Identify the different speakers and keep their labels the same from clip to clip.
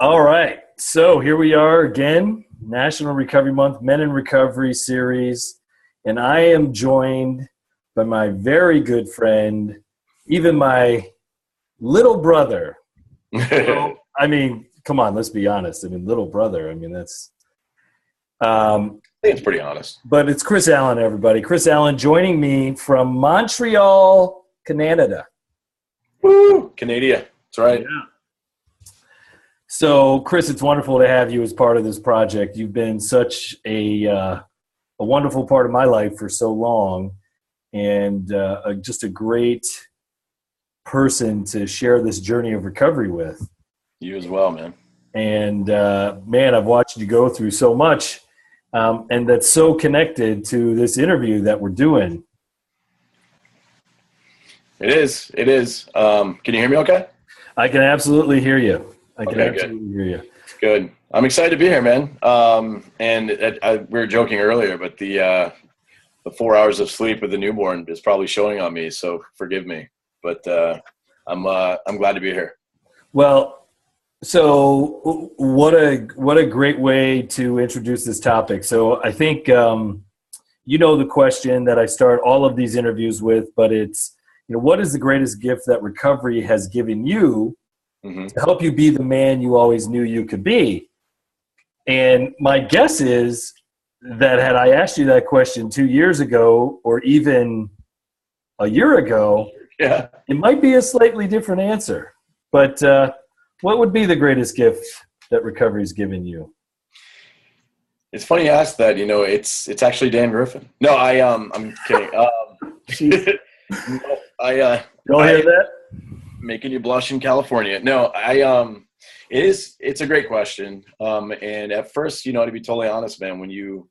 Speaker 1: All right. So here we are again, National Recovery Month, Men in Recovery series. And I am joined by my very good friend, even my little brother.
Speaker 2: I
Speaker 1: Come on, let's be honest. Little brother. That's.
Speaker 2: think it's pretty honest.
Speaker 1: But it's Chris Allen, everybody. Chris Allen joining me from Montreal, Canada.
Speaker 2: Woo! Canada. That's right.
Speaker 1: Yeah. So, Chris, it's wonderful to have you as part of this project. You've been such a wonderful part of my life for so long, and just a great person to share this journey of recovery with.
Speaker 2: You as well, man.
Speaker 1: And man, I've watched you go through so much, and that's so connected to this interview that we're doing.
Speaker 2: It is. It is. Can you hear me okay?
Speaker 1: I can absolutely hear you. Hear you.
Speaker 2: Good. I'm excited to be here, man. We were joking earlier, but the 4 hours of sleep with the newborn is probably showing on me. So forgive me, but I'm glad to be here.
Speaker 1: Well, so what a great way to introduce this topic. So I think the question that I start all of these interviews with, but it's what is the greatest gift that recovery has given you?
Speaker 2: Mm-hmm.
Speaker 1: To help you be the man you always knew you could be. And my guess is that had I asked you that question 2 years ago or even a year ago,
Speaker 2: yeah,
Speaker 1: it might be a slightly different answer. But what would be the greatest gift that recovery's given you?
Speaker 2: It's funny you asked that. It's actually Dan Griffin. No, I'm kidding.
Speaker 1: You'll hear that?
Speaker 2: Making you blush in California. No, it's a great question. And at first, to be totally honest, man, when you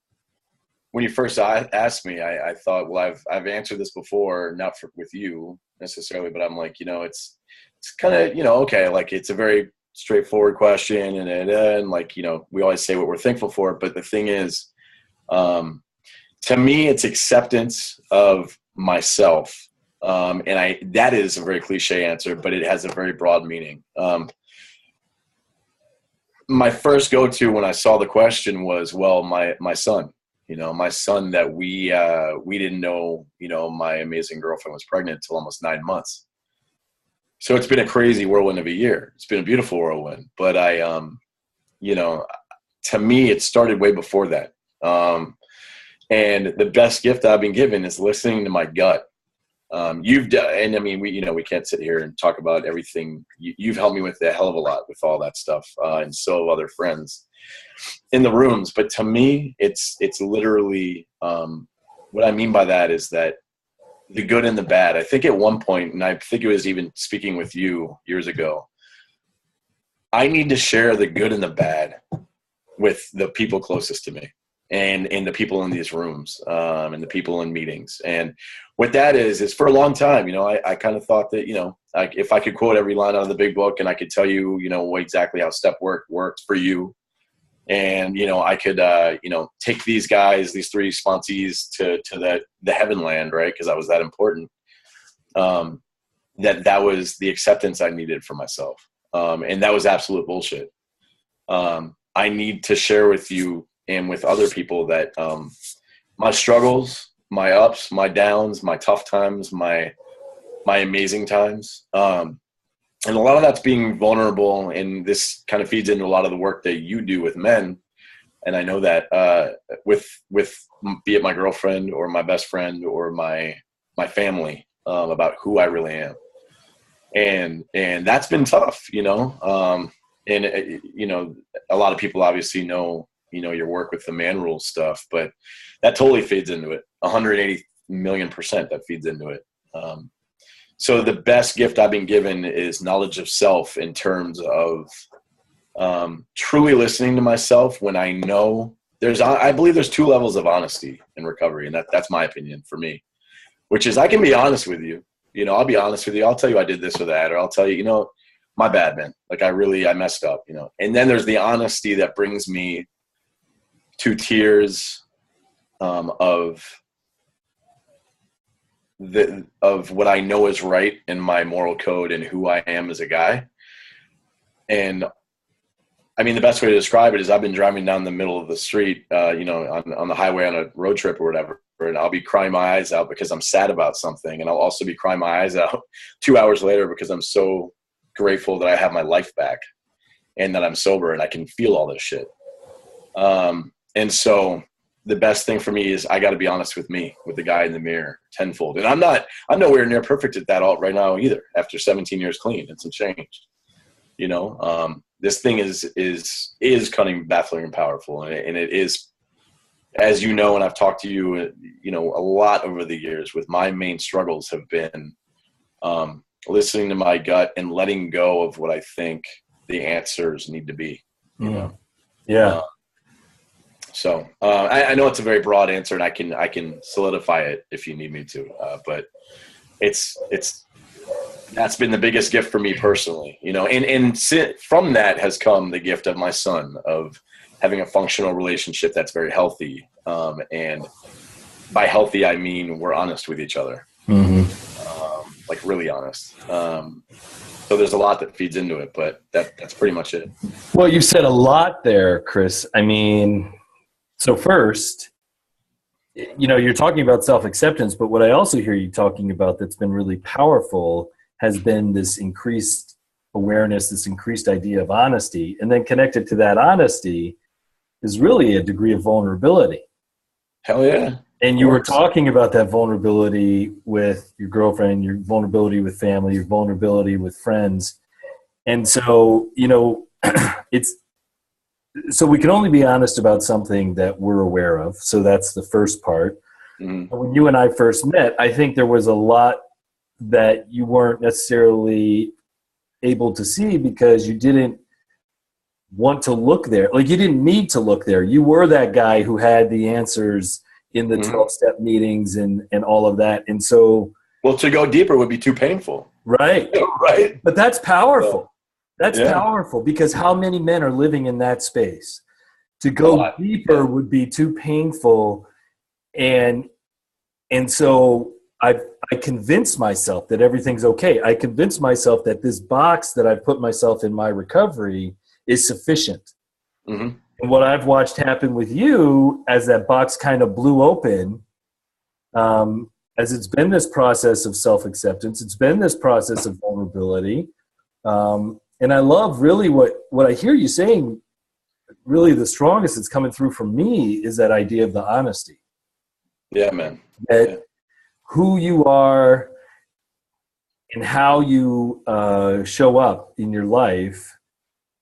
Speaker 2: first asked me, I thought, well, I've answered this before, not with you necessarily, but I'm like, it's kind of, okay, like it's a very straightforward question and like, we always say what we're thankful for. But the thing is, to me, it's acceptance of myself. That is a very cliche answer, but it has a very broad meaning. My first go-to when I saw the question was, well, my son, my son that we didn't know, my amazing girlfriend was pregnant until almost 9 months. So it's been a crazy whirlwind of a year. It's been a beautiful whirlwind, but to me, it started way before that. And the best gift I've been given is listening to my gut. You've done, and we can't sit here and talk about everything. You've helped me with a hell of a lot with all that stuff, and so have other friends in the rooms. But to me, it's literally, what I mean by that is that the good and the bad. I think at one point, and I think it was even speaking with you years ago, I need to share the good and the bad with the people closest to me. And the people in these rooms, and the people in meetings. And what that is for a long time, I kind of thought that, if I could quote every line out of the big book and I could tell you, exactly how step work works for you. And, I could, take these guys, these three sponsees to the heaven land, right? Because I was that important. That was the acceptance I needed for myself. And that was absolute bullshit. I need to share with you and with other people that my struggles, my ups, my downs, my tough times, my amazing times, and a lot of that's being vulnerable. And this kind of feeds into a lot of the work that you do with men. And I know that with be it my girlfriend or my best friend or my family, about who I really am, and that's been tough, and a lot of people obviously know. Your work with the man rules stuff, but that totally feeds into it. 180 million% that feeds into it. So the best gift I've been given is knowledge of self in terms of truly listening to myself when I know I believe there's two levels of honesty in recovery. And that's my opinion for me, which is I can be honest with you. I'll be honest with you. I'll tell you I did this or that, or I'll tell you, my bad, man. Like I messed up, and then there's the honesty that brings me to tears of what I know is right in my moral code and who I am as a guy. And I mean, the best way to describe it is I've been driving down the middle of the street, on the highway on a road trip or whatever, and I'll be crying my eyes out because I'm sad about something. And I'll also be crying my eyes out 2 hours later because I'm so grateful that I have my life back and that I'm sober and I can feel all this shit. And so the best thing for me is I got to be honest with me, with the guy in the mirror tenfold. And I'm nowhere near perfect at that all right now either. After 17 years clean and some change, this thing is cunning, baffling, and powerful. And it is, as you know, and I've talked to you, a lot over the years, with my main struggles have been listening to my gut and letting go of what I think the answers need to be.
Speaker 1: Yeah.
Speaker 2: So I know it's a very broad answer, and I can solidify it if you need me to. But that's been the biggest gift for me personally, and from that has come the gift of my son, of having a functional relationship that's very healthy. And by healthy, I mean we're honest with each other, like really honest. So there's a lot that feeds into it, but that's pretty much it.
Speaker 1: Well, you said a lot there, Chris. I mean, so first, you're talking about self-acceptance, but what I also hear you talking about that's been really powerful has been this increased awareness, this increased idea of honesty. And then connected to that honesty is really a degree of vulnerability.
Speaker 2: Hell yeah.
Speaker 1: And you were talking about that vulnerability with your girlfriend, your vulnerability with family, your vulnerability with friends. And so, so we can only be honest about something that we're aware of. So that's the first part. Mm-hmm. When you and I first met, I think there was a lot that you weren't necessarily able to see because you didn't want to look there. Like, you didn't need to look there. You were that guy who had the answers in the 12-step meetings and all of that. And so,
Speaker 2: well, to go deeper would be too painful.
Speaker 1: Right.
Speaker 2: Right.
Speaker 1: But that's powerful. That's powerful, because how many men are living in that space? To go deeper would be too painful. And so I convinced myself that everyth's okay. I convinced myself that this box that I've put myself in my recovery is sufficient. Mm-hmm. And what I've watched happen with you as that box kind of blew open, as it's been this process of self-acceptance, it's been this process of vulnerability. And I love really what I hear you saying, really the strongest that's coming through from me is that idea of the honesty.
Speaker 2: Yeah, man.
Speaker 1: That who you are and how you show up in your life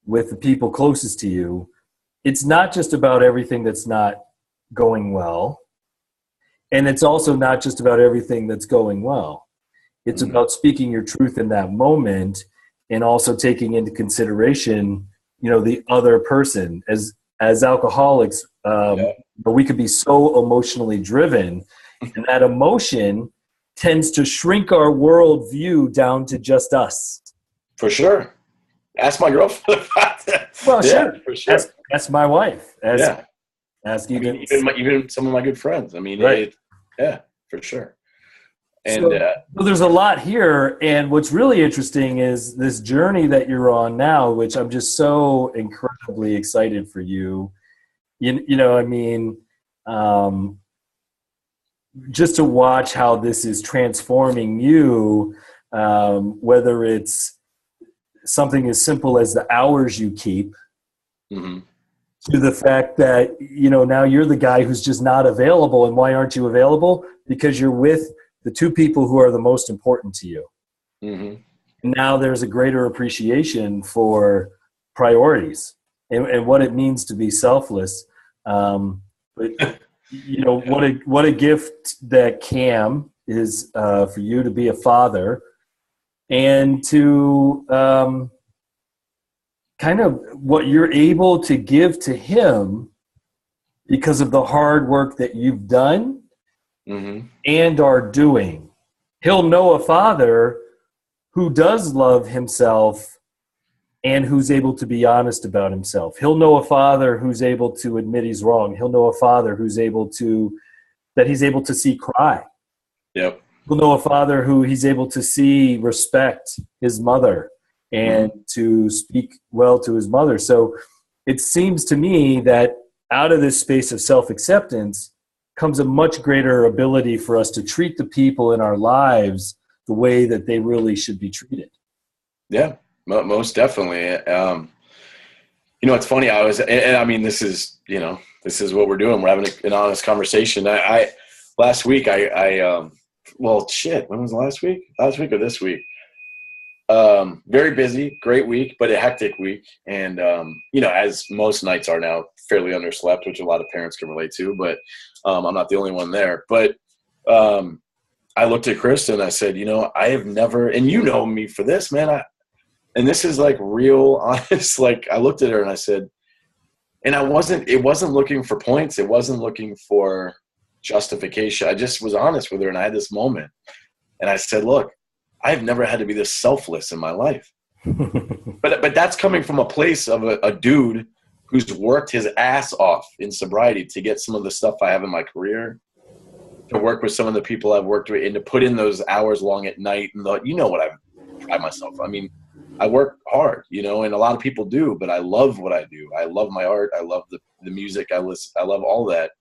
Speaker 1: with the people closest to you, it's not just about everything that's not going well. And it's also not just about everything that's going well. It's about speaking your truth in that moment, and also taking into consideration, the other person. As alcoholics, but we could be so emotionally driven, and that emotion tends to shrink our worldview down to just us.
Speaker 2: For sure. Ask my girlfriend about that.
Speaker 1: Well, sure. For sure. Ask my wife. Ask
Speaker 2: even some of my good friends. I mean,
Speaker 1: right.
Speaker 2: For sure. And
Speaker 1: so there's a lot here, and what's really interesting is this journey that you're on now, which I'm just so incredibly excited for you. Just to watch how this is transforming you, whether it's something as simple as the hours you keep, to the fact that, now you're the guy who's just not available. And why aren't you available? Because you're with the two people who are the most important to you. Mm-hmm. Now there's a greater appreciation for priorities and what it means to be selfless. But what a gift that Cam is for you to be a father, and to kind of what you're able to give to him because of the hard work that you've done and are doing. He'll know a father who does love himself and who's able to be honest about himself. He'll know a father who's able to admit he's wrong. He'll know a father who's able to see cry. Yep. He'll know a father who he's able to see respect his mother and to speak well to his mother. So it seems to me that out of this space of self-acceptance comes a much greater ability for us to treat the people in our lives the way that they really should be treated.
Speaker 2: Yeah, most definitely. It's funny. I mean, this is what we're doing. We're having an honest conversation. Last week, well, shit, when was last week? Last week or this week? Very busy, great week, but a hectic week. And, as most nights are now, fairly underslept, which a lot of parents can relate to, but I'm not the only one there. But I looked at Chris and I said, I have never, and you know me for this, man. And this is like real honest. Like I looked at her and I said, and it wasn't looking for points. It wasn't looking for justification. I just was honest with her, and I had this moment. And I said, look, I've never had to be this selfless in my life. but that's coming from a place of a dude who's worked his ass off in sobriety to get some of the stuff I have in my career, to work with some of the people I've worked with, and to put in those hours long at night. And what I've tried myself. I mean, I work hard, and a lot of people do, but I love what I do. I love my art. I love the music. I love all that.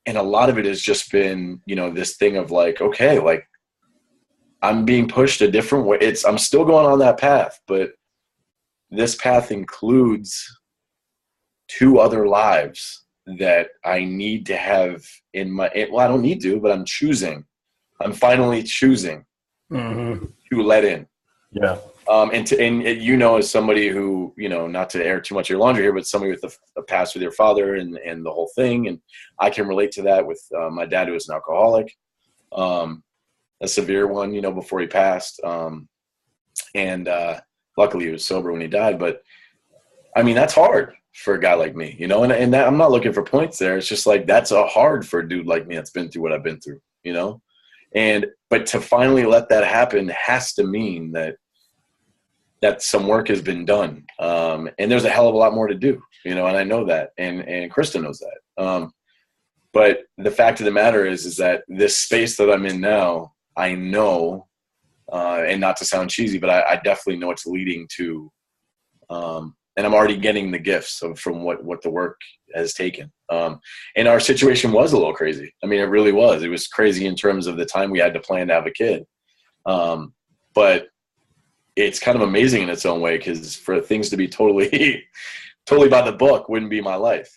Speaker 2: And a lot of it has just been, this thing of like, okay, like I'm being pushed a different way. I'm still going on that path, but this path includes 2 other lives that I need to have I don't need to, but I'm finally choosing to let in.
Speaker 1: Yeah.
Speaker 2: As somebody who, not to air too much of your laundry here, but somebody with a past with your father and the whole thing. And I can relate to that with my dad, who was an alcoholic, a severe one, before he passed. Luckily he was sober when he died. But I mean, that's hard for a guy like me, and that, I'm not looking for points there. It's just like, that's hard for a dude like me that's been through what I've been through, but to finally let that happen has to mean that some work has been done. And there's a hell of a lot more to do, and I know that, and Krista knows that. But the fact of the matter is that this space that I'm in now, I know, and not to sound cheesy, but I definitely know it's leading to, and I'm already getting the gifts from what the work has taken. And our situation was a little crazy. I mean, it really was. It was crazy in terms of the time we had to plan to have a kid. But it's kind of amazing in its own way, because for things to be totally by the book wouldn't be my life,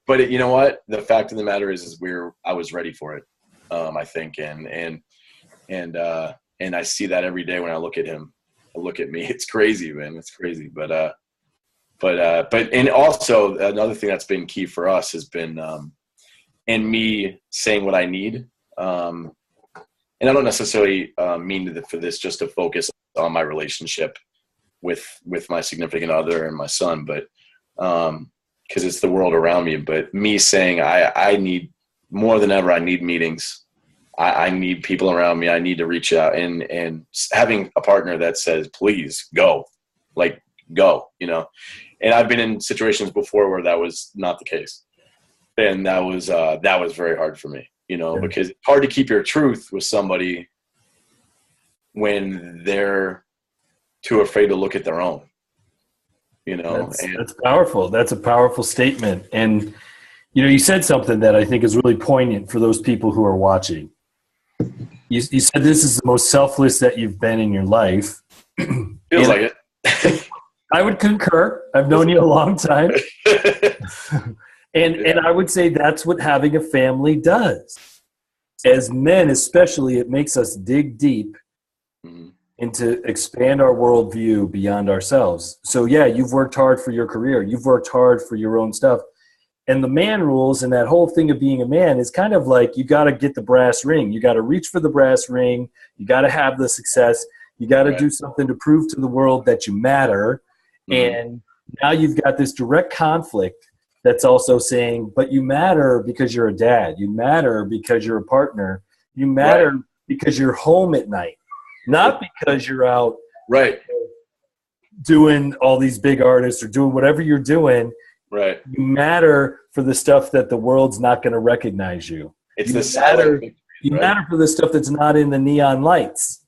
Speaker 2: But you know what? The fact of the matter is I was ready for it, I think, and I see that every day when I look at him. I look at me. It's crazy, man. It's crazy, but and also another thing that's been key for us has been, and me saying what I need. And I don't necessarily mean for this just to focus on my relationship with my significant other and my son, but because it's the world around me. But me saying I need more than ever. I need meetings. I need people around me. I need to reach out, and having a partner that says, "Please go," like go, And I've been in situations before where that was not the case, and that was very hard for me. Because it's hard to keep your truth with somebody when they're too afraid to look at their own, That's
Speaker 1: powerful. That's a powerful statement. And, you said something that I think is really poignant for those people who are watching. You said this is the most selfless that you've been in your life.
Speaker 2: Feels like it.
Speaker 1: I would concur. I've known you a long time. And I would say that's what having a family does. As men, especially, it makes us dig deep and to expand our worldview beyond ourselves. So, yeah, you've worked hard for your career. You've worked hard for your own stuff. And the man rules and that whole thing of being a man is kind of like you got to get the brass ring. You got to reach for the brass ring. You got to have the success. You got to do something to prove to the world that you matter. And now you've got this direct conflict that's also saying, but you matter because you're a dad. You matter because you're a partner. You matter because you're home at night, not because you're out doing all these big artists or doing whatever you're doing.
Speaker 2: Right.
Speaker 1: You matter for the stuff that the world's not going to recognize you.
Speaker 2: It's the silent victories,
Speaker 1: You matter for the stuff that's not in the neon lights.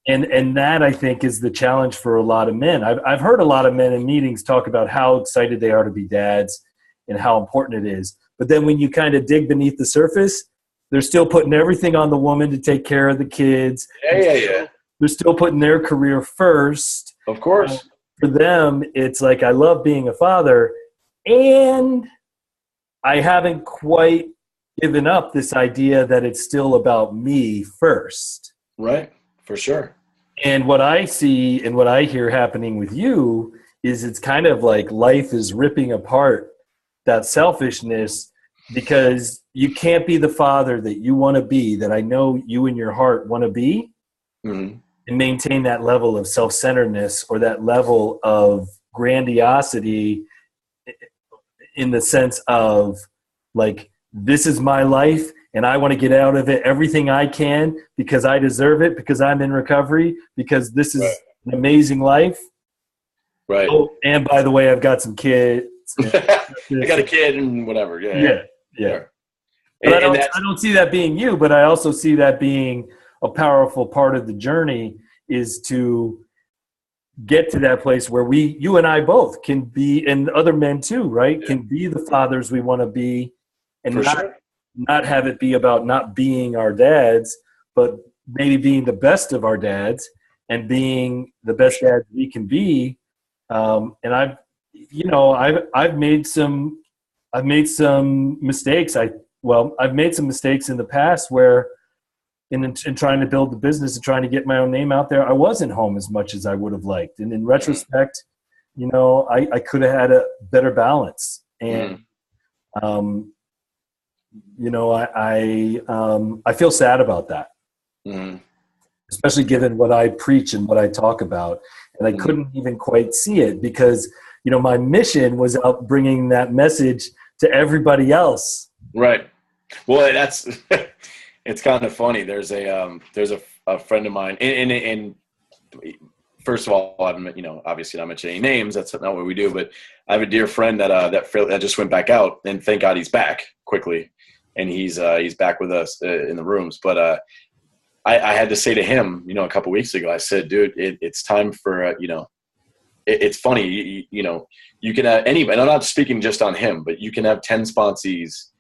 Speaker 1: And that, I think, is the challenge for a lot of men. I've heard a lot of men in meetings talk about how excited they are to be dads and how important it is. But then when you kind of dig beneath the surface, they're still putting everything on the woman to take care of the kids.
Speaker 2: Yeah.
Speaker 1: They're still putting their career first.
Speaker 2: Of course.
Speaker 1: For them, it's like, I love being a father, and I haven't quite given up this idea that it's still about me first.
Speaker 2: Right. For sure.
Speaker 1: And what I see and what I hear happening with you is it's kind of like life is ripping apart that selfishness, because you can't be the father that you want to be, that I know you in your heart want to be, and maintain that level of self-centeredness or that level of grandiosity in the sense of like, this is my life and I want to get out of it everything I can because I deserve it, because I'm in recovery, because this is an amazing life.
Speaker 2: Right.
Speaker 1: Oh, and by the way, I've got some kids.
Speaker 2: I got a kid and whatever. Yeah.
Speaker 1: Sure. But I don't see that being you, but I also see that being a powerful part of the journey, is to get to that place where you and I both can be, and other men too, right? Yeah. Can be the fathers we want to be, and not have it be about not being our dads, but maybe being the best of our dads and being the best dads we can be. And I've made some mistakes. I've made some mistakes in the past where in trying to build the business and trying to get my own name out there, I wasn't home as much as I would have liked. And in retrospect, I could have had a better balance. And, I feel sad about that, especially given what I preach and what I talk about. And I couldn't even quite see it because, my mission was out bringing that message to everybody else. Right.
Speaker 2: Well, that's it's kind of funny. There's a friend of mine, and first of all, I'm obviously not mentioning any names. That's not what we do. But I have a dear friend that just went back out, and thank God he's back quickly, and he's back with us in the rooms. But I had to say to him, a couple weeks ago, I said, dude, it's time for it's funny, you can have anybody. I'm not speaking just on him, but you can have 10 sponsees.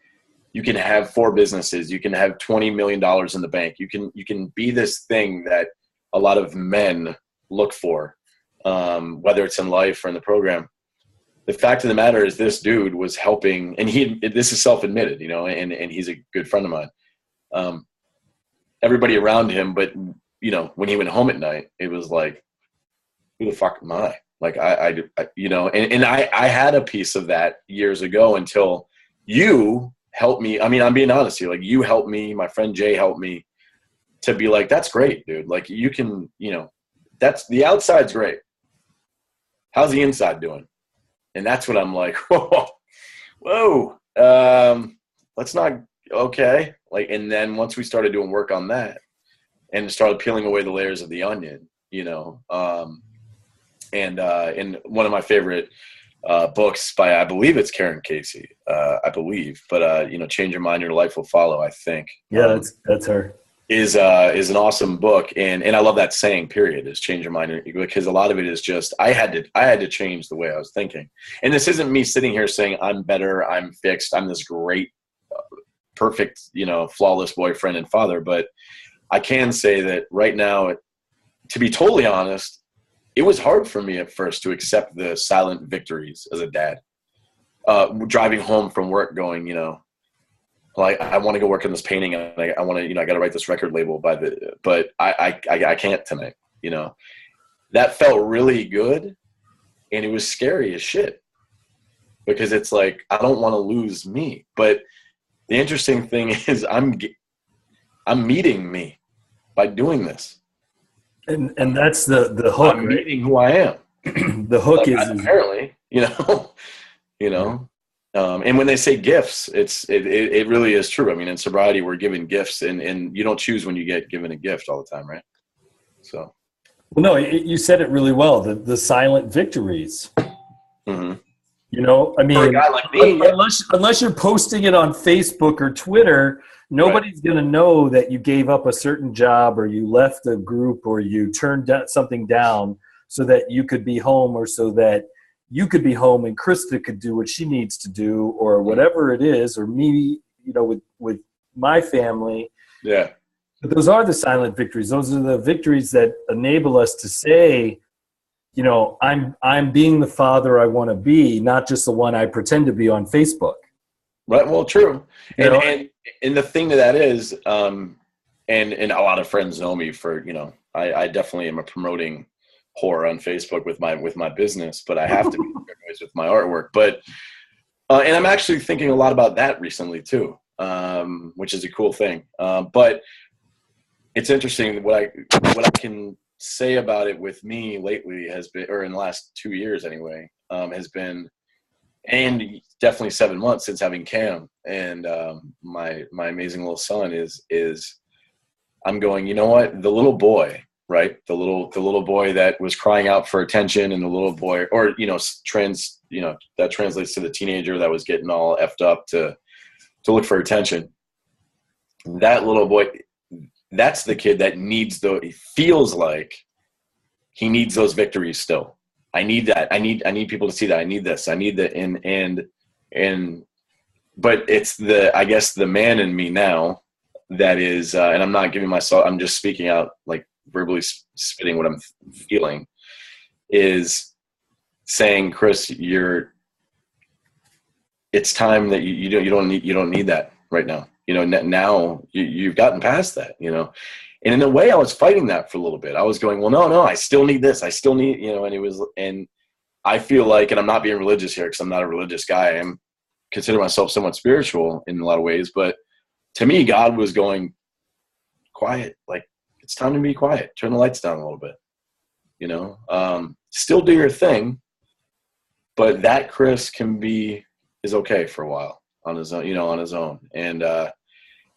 Speaker 2: You can have 4 businesses. You can have $20 million in the bank. You can be this thing that a lot of men look for, whether it's in life or in the program. The fact of the matter is this dude was helping, and this is self-admitted, and he's a good friend of mine. Everybody around him, but when he went home at night, it was like, who the fuck am I? Like I had a piece of that years ago until you helped me. I mean, I'm being honest here. Like you helped me, my friend Jay helped me to be like, that's great, dude. Like you can, that's the outside's great. How's the inside doing? And that's what I'm like, whoa. Let's not, okay. Like, and then once we started doing work on that and started peeling away the layers of the onion, and one of my favorite books by, I believe it's Karen Casey, but Change Your Mind, Your Life Will Follow, I think.
Speaker 1: Yeah, that's her.
Speaker 2: Is an awesome book. And I love that saying, period, is change your mind, because a lot of it is just, I had to change the way I was thinking. And this isn't me sitting here saying I'm better, I'm fixed, I'm this great, perfect, flawless boyfriend and father. But I can say that right now, to be totally honest, it was hard for me at first to accept the silent victories as a dad. Driving home from work going, like I want to go work on this painting and I want to, I got to write this record label but I can't tonight, that felt really good. And it was scary as shit because it's like, I don't want to lose me. But the interesting thing is I'm meeting me by doing this.
Speaker 1: And that's the hook.
Speaker 2: I'm meeting who I am.
Speaker 1: The hook is
Speaker 2: apparently, and when they say gifts, it really is true. I mean, in sobriety, we're given gifts, and you don't choose when you get given a gift all the time, right? So,
Speaker 1: well, no, you said it really well. The silent victories.
Speaker 2: Mm-hmm.
Speaker 1: I
Speaker 2: For a
Speaker 1: mean,
Speaker 2: guy like me, yeah.
Speaker 1: unless you're posting it on Facebook or Twitter, nobody's going to know that you gave up a certain job or you left a group or you turned something down so that you could be home, or so that you could be home and Krista could do what she needs to do, or whatever it is, or me, with my family.
Speaker 2: Yeah.
Speaker 1: But those are the silent victories. Those are the victories that enable us to say, I'm being the father I want to be, not just the one I pretend to be on Facebook.
Speaker 2: Right. Well, true.
Speaker 1: You know?
Speaker 2: And the thing that is, and a lot of friends know me for, I definitely am a promoting whore on Facebook with my business, but I have to be with my artwork. But, and I'm actually thinking a lot about that recently too, which is a cool thing. But it's interesting what I can say about it with me lately has been, or in the last 2 years anyway, has been, and definitely 7 months since having Cam and my amazing little son is I'm going, you know what, the little boy, right, the little boy that was crying out for attention, and the little boy, or that translates to the teenager that was getting all effed up to look for attention. That little boy, that's the kid that he feels like he needs those victories still. I need that. I need people to see that. I need this. I need that. But it's I guess the man in me now that is, and I'm not giving myself, I'm just speaking out, like verbally spitting what I'm feeling, is saying, Chris, it's time that you don't need that right now. Now you've gotten past that, and in a way I was fighting that for a little bit. I was going, well, no, I still need this. I still need, and I feel like, and I'm not being religious here because I'm not a religious guy. I consider myself somewhat spiritual in a lot of ways, but to me, God was going, quiet. Like, it's time to be quiet. Turn the lights down a little bit, still do your thing, but that Chris is okay for a while on his own,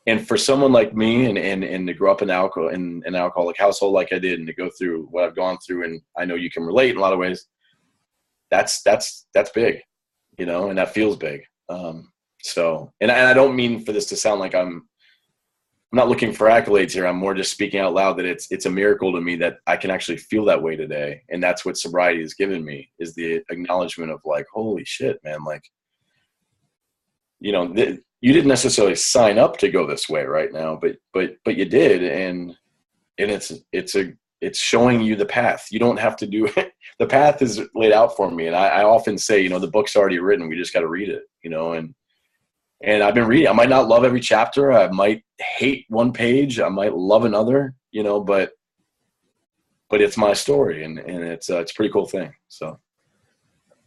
Speaker 2: and for someone like me, and to grow up in an alcoholic household like I did, and to go through what I've gone through, and I know you can relate in a lot of ways. That's big, and that feels big. So, and I don't mean for this to sound like I'm not looking for accolades here. I'm more just speaking out loud that it's a miracle to me that I can actually feel that way today, and that's what sobriety has given me, is the acknowledgement of like, holy shit, man, like. You didn't necessarily sign up to go this way right now, but you did, and it's showing you the path. You don't have to do it. The path is laid out for me, and I often say, the book's already written. We just got to read it, and I've been reading. I might not love every chapter. I might hate one page. I might love another, but it's my story, and it's a pretty cool thing. So,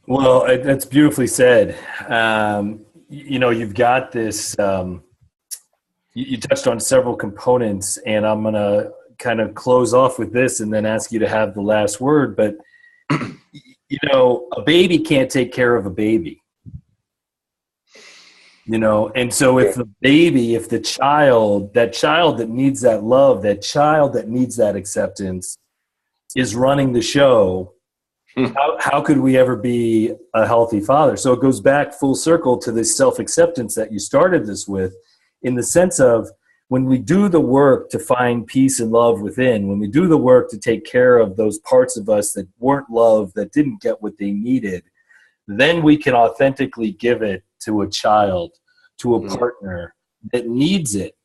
Speaker 1: well, that's beautifully said. You've got this, you touched on several components, and I'm going to kind of close off with this and then ask you to have the last word. But, a baby can't take care of a baby, and so if the child that needs that love, that child that needs that acceptance is running the show, how could we ever be a healthy father? So it goes back full circle to this self-acceptance that you started this with, in the sense of, when we do the work to find peace and love within, when we do the work to take care of those parts of us that weren't loved, that didn't get what they needed, then we can authentically give it to a child, to a partner that needs it.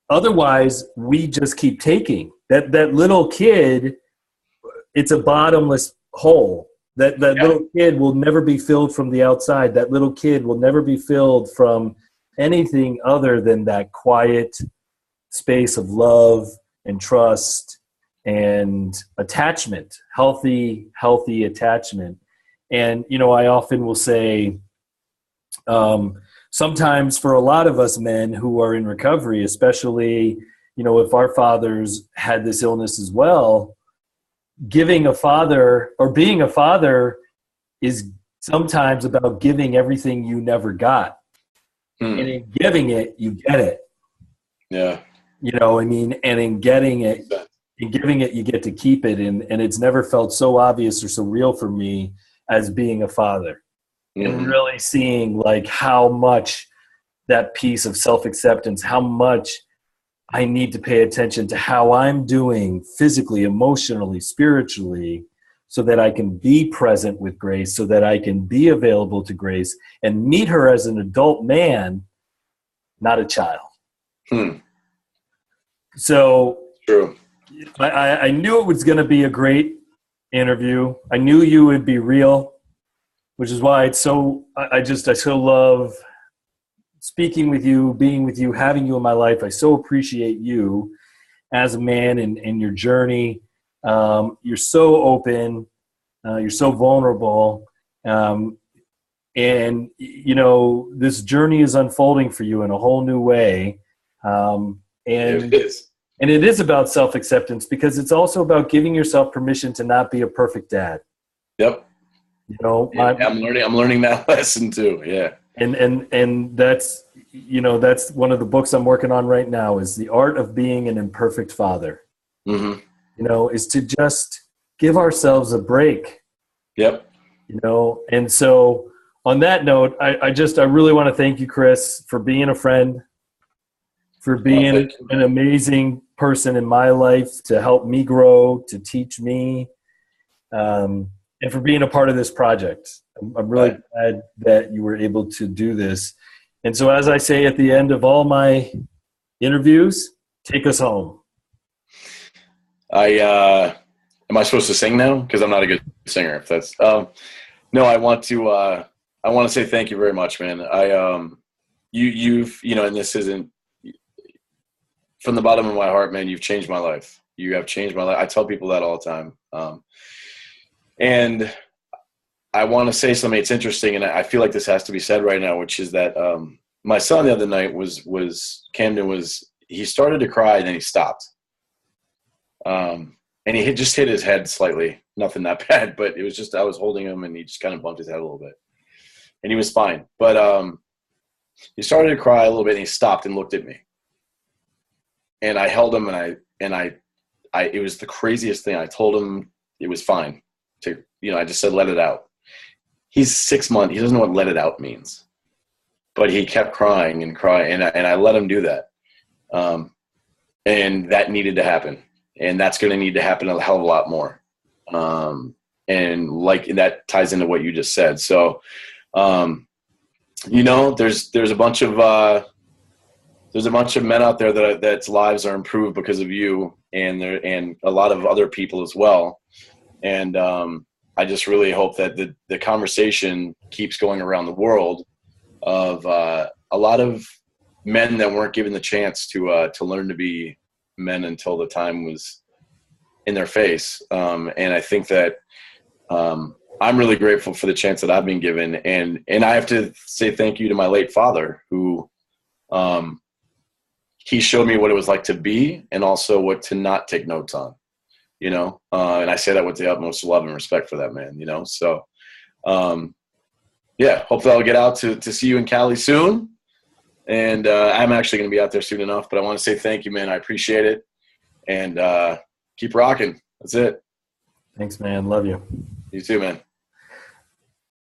Speaker 1: Otherwise, we just keep taking. That little kid, it's a bottomless hole. That little kid will never be filled from the outside. That little kid will never be filled from anything other than that quiet space of love and trust and attachment, healthy attachment. And, I often will say, sometimes for a lot of us men who are in recovery, especially, if our fathers had this illness as well, giving a father or being a father is sometimes about giving everything you never got. And in giving it, you get it.
Speaker 2: Yeah.
Speaker 1: And in getting it, in giving it, you get to keep it. And it's never felt so obvious or so real for me as being a father. and really seeing like how much that piece of self-acceptance, how much I need to pay attention to how I'm doing physically, emotionally, spiritually, so that I can be present with Grace, so that I can be available to Grace and meet her as an adult man, not a child. So
Speaker 2: True.
Speaker 1: I knew it was going to be a great interview. I knew you would be real, which is why I so love speaking with you, being with you, having you in my life. I so appreciate you as a man and your journey. You're so open. You're so vulnerable. And, you know, this journey is unfolding for you in a whole new way.
Speaker 2: It is.
Speaker 1: And it is about self-acceptance, because it's also about giving yourself permission to not be a perfect dad.
Speaker 2: Yep.
Speaker 1: You know,
Speaker 2: I'm learning that lesson too. Yeah.
Speaker 1: And that's, you know, that's one of the books I'm working on right now, is The Art of Being an Imperfect Father. You know, is to just give ourselves a break.
Speaker 2: Yep.
Speaker 1: You know, and so on that note, I really want to thank you, Chris, for being a friend, for being an amazing person in my life, to help me grow, to teach me, and for being a part of this project. I'm really glad that you were able to do this. And so, as I say at the end of all my interviews, take us home.
Speaker 2: Am I supposed to sing now? Because I'm not a good singer. If that's no, I want to say thank you very much, man. You've and this isn't from the bottom of my heart, man. You've changed my life. You have changed my life. I tell people that all the time. And I want to say something. It's interesting, and I feel like this has to be said right now, which is that my son the other night he started to cry, and then he stopped. And he just hit his head slightly. Nothing that bad, but it was just I was holding him, and he just kind of bumped his head a little bit. And he was fine. But he started to cry a little bit, and he stopped and looked at me. And I held him, and I it was the craziest thing. I told him it was fine. I just said, let it out. He's 6 months. He doesn't know what let it out means. But he kept crying and crying, and I let him do that. And that needed to happen. And that's going to need to happen a hell of a lot more. And that ties into what you just said. So, there's a bunch of men out there that's lives are improved because of you, and a lot of other people as well. And I just really hope that the conversation keeps going around the world of a lot of men that weren't given the chance to learn to be men until the time was in their face. And I think that I'm really grateful for the chance that I've been given. And I have to say thank you to my late father, who he showed me what it was like to be, and also what to not take notes on, and I say that with the utmost love and respect for that man, So, hopefully I'll get out to see you in Cali soon. And I'm actually going to be out there soon enough, but I want to say thank you, man. I appreciate it. And keep rocking. That's it.
Speaker 1: Thanks, man. Love you.
Speaker 2: You too, man.